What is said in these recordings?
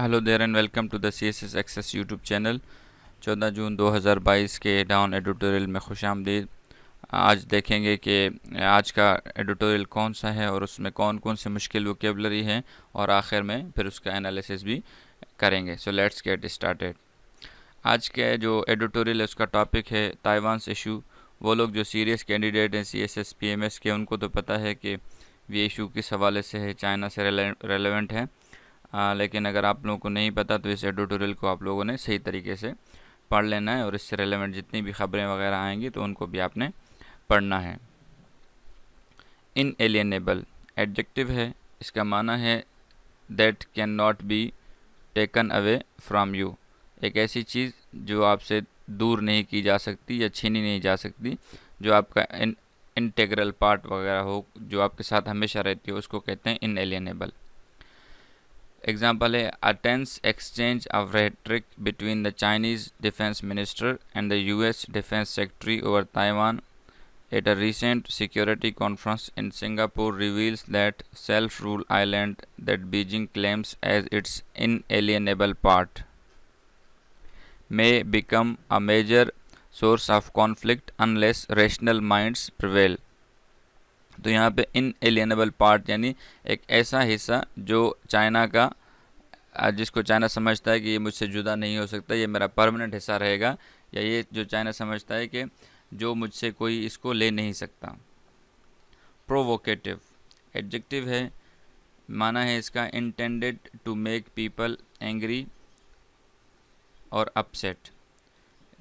Hello there and welcome to the CSS access YouTube channel. 14 June 2022 के down editorial में खुशामदीद। आज देखेंगे कि आज का एडिटोरियल कौन सा है और उसमें कौन कौन से मुश्किल वोकेबलरी हैं और आखिर में फिर उसका एनालिसिस भी करेंगे। So let's get started. आज के जो एडिटोरियल है उसका टॉपिक है ताइवान इशू। वो लोग जो सीरियस कैंडिडेट हैं CSS PMS के, उनको तो पता है कि ये इशू किस हवाले से है, चाइना से रेलेवेंट है। लेकिन अगर आप लोगों को नहीं पता तो इस एडिटोरियल को आप लोगों ने सही तरीके से पढ़ लेना है और इससे रेलेवेंट जितनी भी खबरें वगैरह आएंगी तो उनको भी आपने पढ़ना है। इनएलिएनेबल एडजेक्टिव है, इसका माना है that can not be taken away from you. एक ऐसी चीज़ जो आपसे दूर नहीं की जा सकती या छीनी नहीं जा सकती, जो आपका इंटेग्रल पार्ट वगैरह हो, जो आपके साथ हमेशा रहती हो, उसको कहते हैं इनएलिएनेबल। एग्जाम्पल है a tense exchange of rhetoric between the Chinese defence minister and the US defence secretary over Taiwan at a recent security conference in Singapore reveals that self-rule island that Beijing claims as its inalienable part may become a major source of conflict unless rational minds prevail। तो यहाँ पे इनएलिएनेबल part यानी एक ऐसा हिस्सा जो China का, जिसको चाइना समझता है कि ये मुझसे जुदा नहीं हो सकता, ये मेरा परमानेंट हिस्सा रहेगा, या ये जो चाइना समझता है कि जो मुझसे कोई इसको ले नहीं सकता। प्रोवोकेटिव एडजेक्टिव है, माना है इसका intended to make people angry और अपसेट।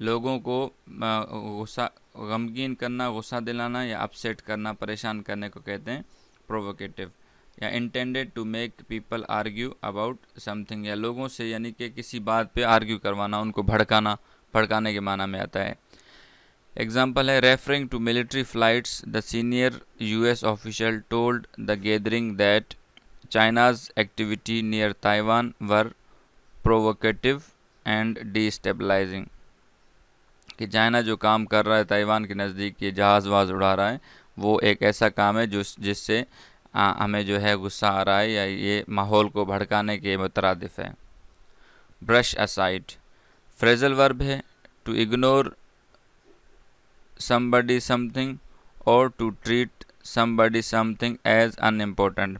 लोगों को गुस्सा, गमगीन करना, गुस्सा दिलाना या अपसेट करना, परेशान करने को कहते हैं प्रोवोकेटिव। या intended to make people argue about something, या लोगों से यानी कि किसी बात पे आर्ग्यू करवाना, उनको भड़काना, भड़काने के माना में आता है। एग्जाम्पल है referring to military flights the senior US official told the gathering that China's activity near Taiwan were provocative and destabilising. कि चाइना जो काम कर रहा है ताइवान के नज़दीक, ये जहाज़ वहाज़ उड़ा रहा है, वो एक ऐसा काम है जिससे हमें जो है गुस्सा आ रहा है या ये माहौल को भड़काने के मुतरादिफ है। ब्रश असाइड फ्रेजल वर्ब है, to ignore somebody something or to treat somebody something as unimportant।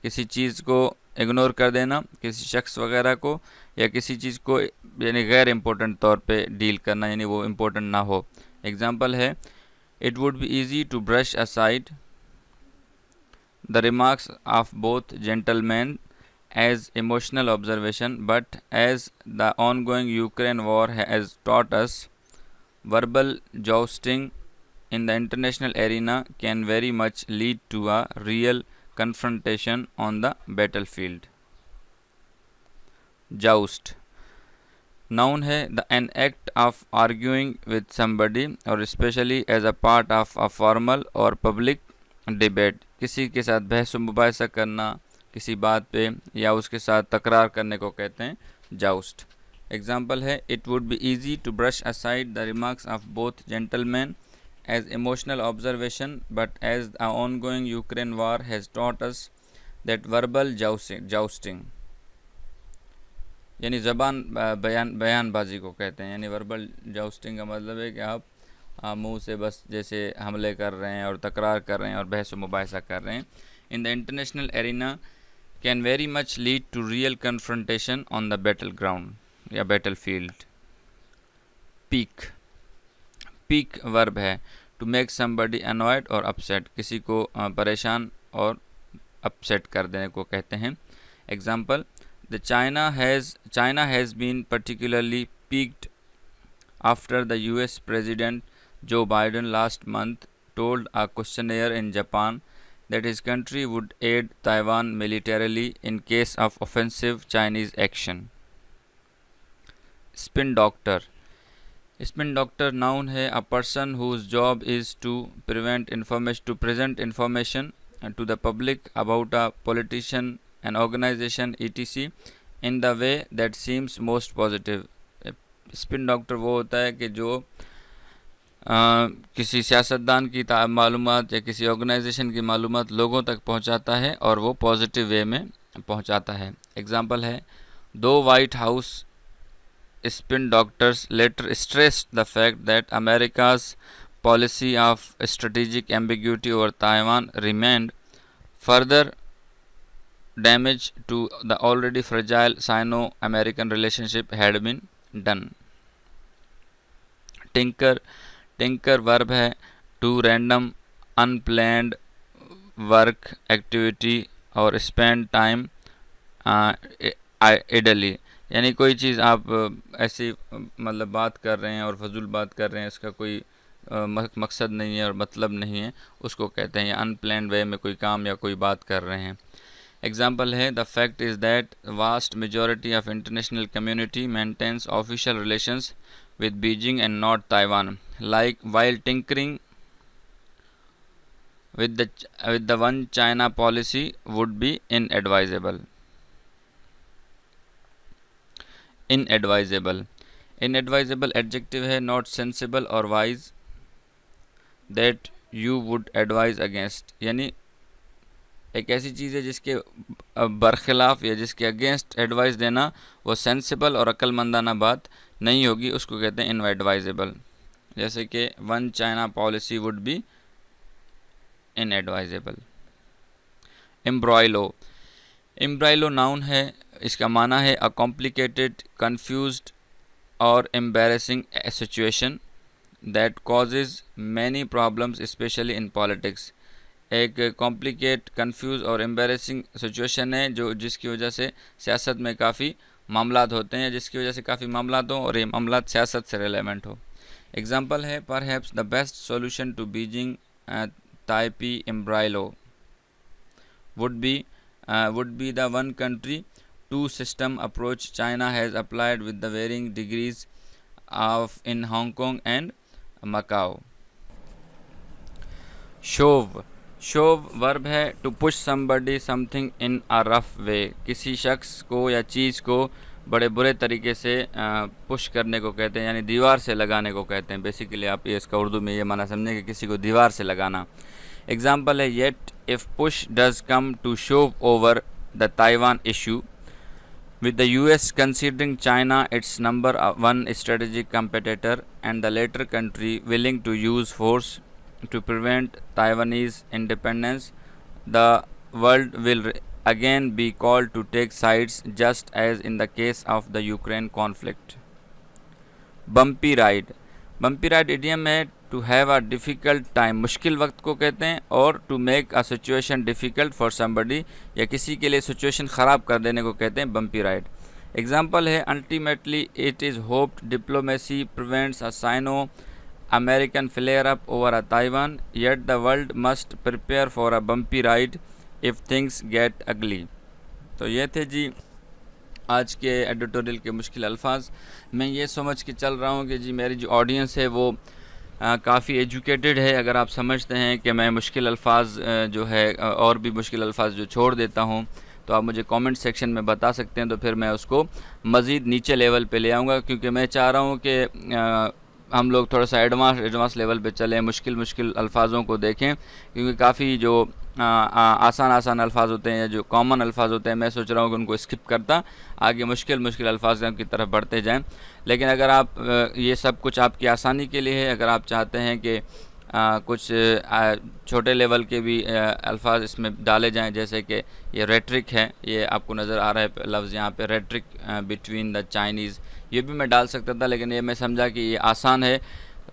किसी चीज़ को इग्नोर कर देना, किसी शख्स वगैरह को, या किसी चीज़ को यानी गैर इम्पोर्टेंट तौर पे डील करना, यानी वो इम्पोर्टेंट ना हो। एग्जाम्पल है it would be easy to brush aside the remarks of both gentleman as emotional observation, but as the ongoing Ukraine war has taught us, verbal jousting in the international arena can very much lead to a real confrontation on the battlefield। Joust noun है, the an act of arguing with somebody or especially as a part of a formal or public debate। किसी के साथ बहस मुबाहिसा करना किसी बात पे या उसके साथ तकरार करने को कहते हैं जाउस्ट। एग्जाम्पल है it would be easy to brush aside the remarks of both gentleman as emotional observation, but as the ongoing Ukraine war has taught us that verbal jousting यानी ज़बान बयानबाजी को कहते हैं। यानी वर्बल जाउस्टिंग का मतलब है कि आप मुंह से बस जैसे हमले कर रहे हैं और तकरार कर रहे हैं और बहस मुबाहिसा कर रहे हैं। In the international arena can very much lead to real confrontation on the battleground या battlefield। Pique pique verb है, to make somebody annoyed or upset, किसी को परेशान और upset कर देने को कहते हैं। Example the China has been particularly piqued after the US President Joe Biden last month told a questionnaire in Japan that his country would aid Taiwan militarily in case of offensive Chinese action। Spin doctor noun है, a person whose job is to present information to the public about a politician, an organization etc in the way that seems most positive। Spin doctor वो होता है कि जो किसी सियासतदान की मालूमात या किसी ऑर्गेनाइजेशन की मालूमात लोगों तक पहुंचाता है और वो पॉजिटिव वे में पहुंचाता है। एग्जाम्पल है दो white house spin doctors later stressed the fact that America's policy of strategic ambiguity over Taiwan remained further damage to the already fragile Sino-American relationship had been done. Tinker tinker verb है to random unplanned work activity और spend time idly, यानी कोई चीज़ आप ऐसी मतलब बात कर रहे हैं और फजूल बात कर रहे हैं, इसका कोई मकसद नहीं है और मतलब नहीं है, उसको कहते हैं, या अनप्लान्ड वे में कोई काम या कोई बात कर रहे हैं। एग्जाम्पल है the fact is that vast majority of international community maintains official relations with Beijing and not Taiwan, like while tinkering with the one China policy would be inadvisable. Inadvisable adjective है not sensible or wise that you would advise against, यानी एक ऐसी चीज़ है जिसके बरखिलाफ़ या जिसके against advice देना वो सेंसिबल और अक्लमंदाना बात नहीं होगी, उसको कहते हैं इनएडवाइजेबल। जैसे कि one China policy would be inadvisable. Imbroglio, imbroglio noun है, इसका माना है अ कॉम्प्लिकेटेड, कंफ्यूज्ड और embarrassing situation that causes many problems specially in politics. एक कॉम्प्लिकेट, कंफ्यूज और एम्बैरेसिंग सिचुएशन है जो जिसकी वजह से सियासत में काफ़ी मामलात होते हैं, जिसकी वजह से काफ़ी मामलात हों और ये मामलात सियासत से रिलेवेंट हो। एग्जांपल है perhaps the best solution to Beijing Taipei imbroglio would be the one country two system approach China has applied with the varying degrees of in Hong Kong and Macau. Shove verb है to push somebody something in a rough way, किसी शख्स को या चीज़ को बड़े बुरे तरीके से पुश करने को कहते हैं, यानी दीवार से लगाने को कहते हैं। बेसिकली आप ये इसका उर्दू में ये माना समझें कि किसी को दीवार से लगाना। एग्जाम्पल है yet if push does come to shove over the Taiwan issue with the US considering China its number one strategic competitor and the latter country willing to use force to prevent Taiwanese independence, the world will again be called to take sides just as in the case of the Ukraine conflict. Bumpy ride idiom है to have a difficult time, मुश्किल वक्त को कहते हैं, और to make a situation difficult for somebody, या किसी के लिए सिचुएशन ख़राब कर देने को कहते हैं bumpy ride. एग्जाम्पल है ultimately it is hoped diplomacy prevents a Sino-American flare-up over a Taiwan, yet the world must prepare for a bumpy ride if things get ugly. तो ये थे जी आज के एडिटोरियल के मुश्किल अल्फाज। मैं ये समझ के चल रहा हूँ कि जी मेरी जो ऑडियंस है वो काफ़ी एजुकेटेड है। अगर आप समझते हैं कि मैं मुश्किल अल्फाज जो है और भी मुश्किल अल्फाज जो छोड़ देता हूँ तो आप मुझे कमेंट सेक्शन में बता सकते हैं, तो फिर मैं उसको मज़ीद नीचे लेवल पे ले आऊँगा, क्योंकि मैं चाह रहा हूँ कि हम लोग थोड़ा सा एडवांस लेवल पे चलें, मुश्किल अल्फाजों को देखें, क्योंकि काफ़ी जो आसान अल्फाज होते हैं या जो कॉमन अल्फाज होते हैं मैं सोच रहा हूँ कि उनको स्किप करता आगे मुश्किल अल्फाज की तरफ बढ़ते जाएं। लेकिन अगर आप ये सब कुछ आपकी आसानी के लिए है, अगर आप चाहते हैं कि कुछ छोटे लेवल के भी अल्फाज इसमें डाले जाएं, जैसे कि ये रेट्रिक है, ये आपको नज़र आ रहा है लफ्ज़ यहाँ पे रेट्रिक बिटवीन द चाइनीज़, ये भी मैं डाल सकता था, लेकिन ये मैं समझा कि ये आसान है।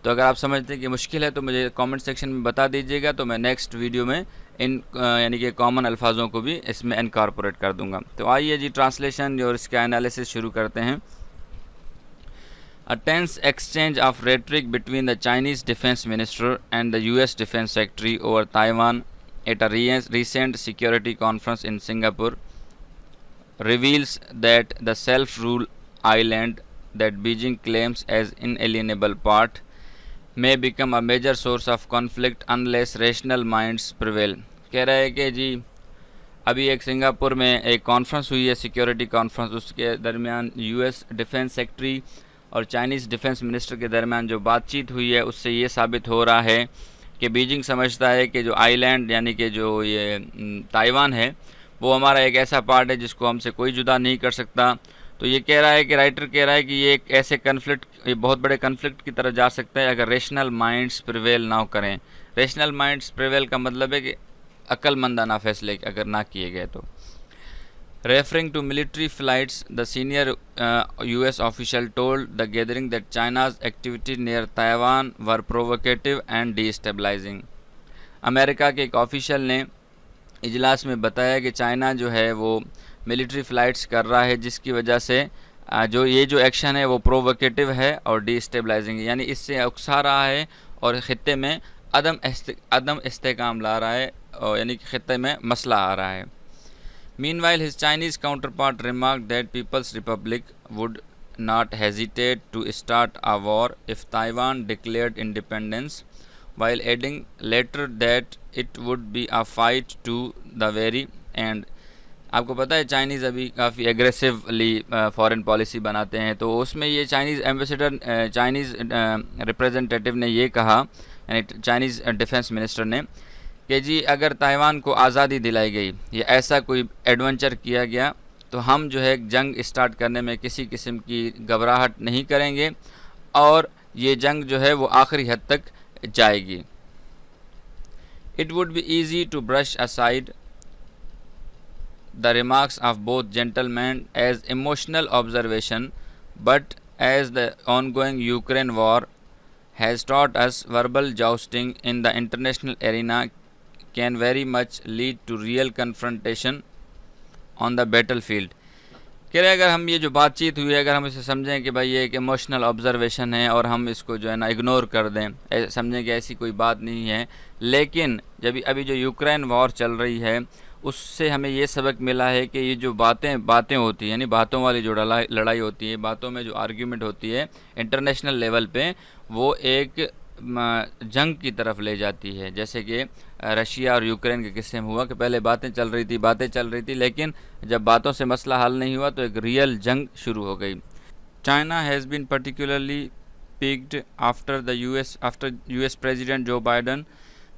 तो अगर आप समझते हैं कि मुश्किल है तो मुझे कमेंट सेक्शन में बता दीजिएगा, तो मैं नेक्स्ट वीडियो में इन यानी कि कॉमन अल्फाजों को भी इसमें इनकॉर्पोरेट कर दूंगा। तो आइए जी ट्रांसलेशन और इसका एनालिसिस शुरू करते हैं। A tense exchange of rhetoric between the Chinese Defense Minister and the US Defense Secretary over Taiwan at a recent security conference in Singapore reveals that the self-rule island that Beijing claims as inalienable part may become a major source of conflict unless rational minds prevail। कह रहा है कि जी अभी एक Singapore में एक conference हुई है, सिक्योरिटी कॉन्फ्रेंस, उसके दरमियान यूएस डिफेंस सेक्रेटरी और चाइनीज़ डिफेंस मिनिस्टर के दरमियान जो बातचीत हुई है उससे ये साबित हो रहा है कि बीजिंग समझता है कि जो आइलैंड यानी कि जो ये ताइवान है वो हमारा एक ऐसा पार्ट है जिसको हमसे कोई जुदा नहीं कर सकता। तो ये कह रहा है कि राइटर कह रहा है कि ये एक ऐसे कन्फ्लिक्ट, ये बहुत बड़े कन्फ्लिक्ट की तरफ जा सकता है अगर रेशनल माइंड्स प्रिवेल ना करें। रेशनल माइंड्स प्रिवेल का मतलब है कि अक्लमंदाना फैसले अगर ना किए गए तो। Referring to military flights, the senior US official told the gathering that China's activity near Taiwan were provocative and destabilizing. America के एक ऑफिशियल ने इजलास में बताया कि चाइना जो है वो मिलिट्री फ़्लाइट्स कर रहा है, जिसकी वजह से जो एक्शन है वो प्रोवोकेटिव है और डिस्टेबलाइजिंग, यानी इससे उकसा रहा है और ख़ित्ते में अदम इस्तेकाम ला रहा है, और यानी कि ख़ित्ते में मसला आ रहा है। Meanwhile, his Chinese counterpart remarked that People's Republic would not hesitate to start a war if Taiwan declared independence, while adding later that it would be a fight to the very end. आपको पता है Chinese अभी काफ़ी aggressively foreign policy बनाते हैं, तो उसमें ये चाइनीज़ एम्बेसडर, चाइनीज़ रिप्रेजेंटेटिव ने ये कहा, यानी चाइनीज़ डिफेंस मिनिस्टर ने, कि जी अगर ताइवान को आज़ादी दिलाई गई या ऐसा कोई एडवेंचर किया गया तो हम जो है जंग स्टार्ट करने में किसी किस्म की घबराहट नहीं करेंगे और ये जंग जो है वो आखिरी हद तक जाएगी। It would be easy to brush aside the remarks of both gentleman as emotional observation, but as the ongoing Ukraine war has taught us verbal jousting in the international arena can very much lead to real confrontation on the battlefield. कह रहे अगर हम ये जो बातचीत हुई है, अगर हम इसे समझें कि भाई ये एक इमोशनल ऑब्जर्वेशन है और हम इसको जो है ना इग्नोर कर दें, समझें कि ऐसी कोई बात नहीं है, लेकिन जब अभी जो यूक्रेन वॉर चल रही है उससे हमें ये सबक मिला है कि ये जो बातें होती हैं, यानी बातों वाली जो लड़ाई होती है, बातों में जो आर्ग्यूमेंट होती है इंटरनेशनल लेवल पे, वो एक जंग की तरफ ले जाती है। जैसे कि रशिया और यूक्रेन के किस्से में हुआ कि पहले बातें चल रही थी, लेकिन जब बातों से मसला हल नहीं हुआ तो एक रियल जंग शुरू हो गई। China has been particularly piqued after US President Joe Biden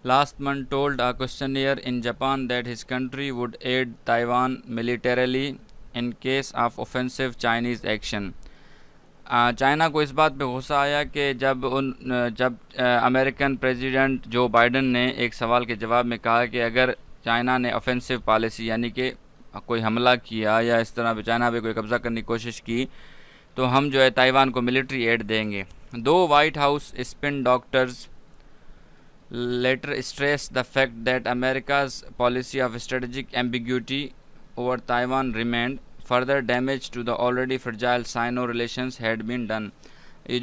last month told a questionnaire in Japan that his country would aid Taiwan militarily in case of offensive Chinese action. China को इस बात पे गुस्सा आया कि जब American president जो Biden ने एक सवाल के जवाब में कहा कि अगर चाइना ने ऑफेंसिव पॉलिसी यानी कि कोई हमला किया या इस तरह चाइना पे कोई कब्ज़ा करने की कोशिश की तो हम जो है ताइवान को मिलिट्री एड देंगे। दो white house spin doctors later stressed the fact that America's policy of strategic ambiguity over Taiwan remained, further damage to the already fragile Sino relations had been done. ये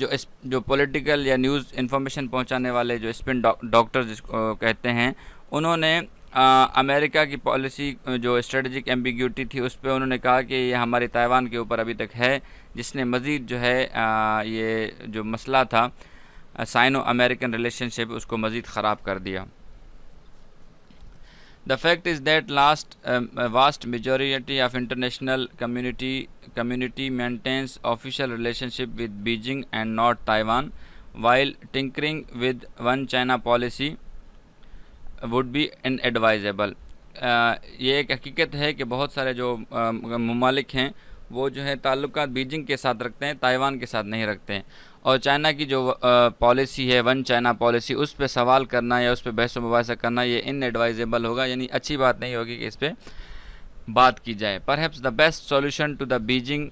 जो political या news information पहुंचाने वाले जो spin doctors जिसको कहते हैं, उन्होंने अमेरिका की पॉलिसी जो स्ट्रेटजिक एम्बिग्यूटी थी उस पर उन्होंने कहा कि ये हमारे ताइवान के ऊपर अभी तक है, जिसने मज़ीद जो है ये जो मसला था साइनो अमेरिकन रिलेशनशिप उसको मज़ीद ख़राब कर दिया। The fact is that vast majority of international community maintains official relationship with Beijing and not Taiwan while tinkering with one China policy would be inadvisable. ये एक हकीकत है कि बहुत सारे जो ममालिक हैं वो जो है ताल्लुकात बीजिंग के साथ रखते हैं, ताइवान के साथ नहीं रखते हैं, और चाइना की जो पॉलिसी है वन चाइना पॉलिसी उस पर सवाल करना या उस पर बहस मुबाहिसा करना ये इनएडवाइजेबल होगा, यानी अच्छी बात नहीं होगी कि इस पर बात की जाए। Perhaps the best solution to the Beijing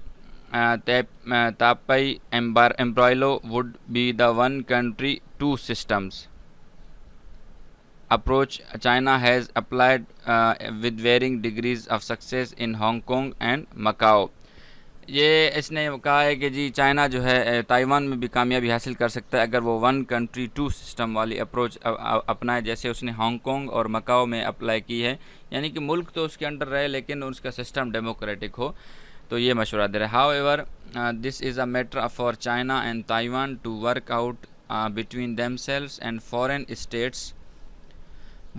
Taipei imbroglio would be the one country two systems approach China has applied with varying degrees of success in Hong Kong and Macau. ये इसने कहा है कि जी चाइना जो है Taiwan में भी कामयाबी हासिल कर सकता है अगर वो वन कंट्री टू सिस्टम वाली अप्रोच अपनाए, जैसे उसने हांगकांग और मकाओ में अप्लाई की है, यानी कि मुल्क तो उसके अंडर रहे लेकिन उसका सिस्टम डेमोक्रेटिक हो, तो ये मशवरा दे रहा है। However this is a matter for China and Taiwan to work out between themselves and foreign states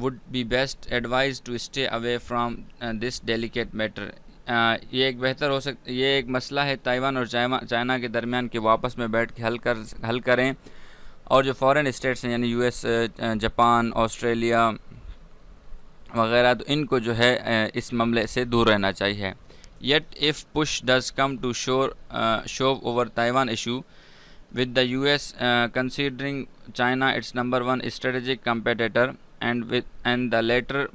would be best advised to stay away from this delicate matter. ये एक बेहतर हो ये एक मसला है ताइवान और चाइना के दरमियान कि वो आपस में बैठ के हल करें, और जो फॉरेन स्टेट्स हैं यानी यूएस, जापान, ऑस्ट्रेलिया वगैरह, तो इनको जो है इस मामले से दूर रहना चाहिए। Yet if push does come to shove over Taiwan issue, with the US considering China its number one strategic competitor, and the latter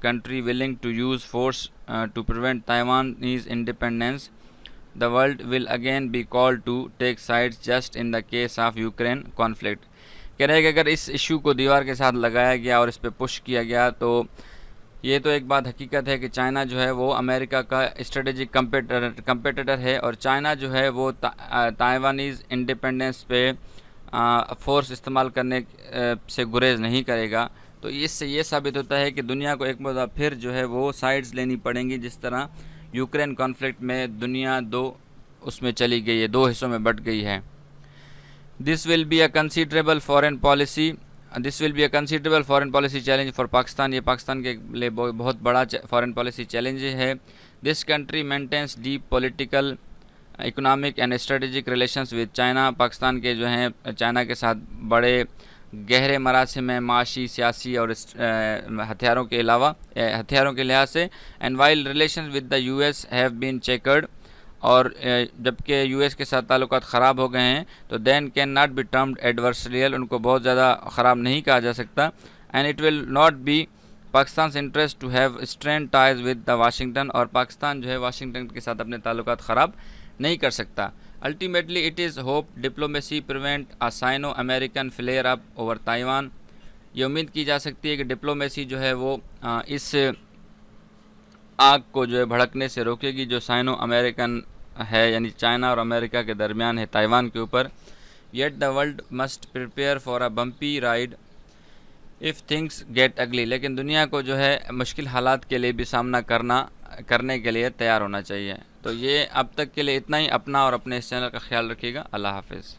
country willing to use force to prevent Taiwanese independence, the world will again be called to take sides, just in the case of Ukraine conflict. कह रहे हैं कि अगर इस issue को दीवार के साथ लगाया गया और इस पर पुश किया गया तो ये तो एक बात हकीकत है कि चाइना जो है वो अमेरिका का स्ट्रेटेजिक कंपेटिटर है, और चाइना जो है वो ताइवानीज़ इंडिपेंडेंस पे फोर्स इस्तेमाल करने से गुरेज नहीं करेगा। तो इससे ये साबित होता है कि दुनिया को एक बार फिर जो है वो साइड्स लेनी पड़ेंगी, जिस तरह यूक्रेन कॉन्फ्लिक्ट में दुनिया उसमें चली गई है, दो हिस्सों में बट गई है। This will be a considerable foreign policy challenge for Pakistan. ये पाकिस्तान के लिए बहुत बड़ा फॉरेन पॉलिसी चैलेंज है। This country maintains deep political, economic and strategic relations with China. Pakistan के जो हैं चाइना के साथ बड़े गहरे मरासिम में माशी, सियासी और हथियारों के लिहाज से। And while relations with the US have been chequered, और जबकि यूएस के साथ ताल्लुकात ख़राब हो गए हैं, तो then can not be termed adversarial, उनको बहुत ज़्यादा ख़राब नहीं कहा जा सकता। And it will not be Pakistan interest to have strain ties with the Washington, और पाकिस्तान जो है वाशिंगटन के साथ अपने ताल्लुकात ख़राब नहीं कर सकता। Ultimately it is hope diplomacy prevent a Sino American flare up over Taiwan. ये उम्मीद की जा सकती है कि डिप्लोमेसी जो है वो इस आग को जो है भड़कने से रोकेगी जो साइनो अमेरिकन है, यानी चाइना और अमेरिका के दरमियान है ताइवान के ऊपर। Yet the world must prepare for a bumpy ride if things get अगली। लेकिन दुनिया को जो है मुश्किल हालात के लिए भी सामना करने के लिए तैयार होना चाहिए। तो ये अब तक के लिए इतना ही। अपना और अपने इस चैनल का ख्याल रखिएगा। अल्लाह हाफिज़।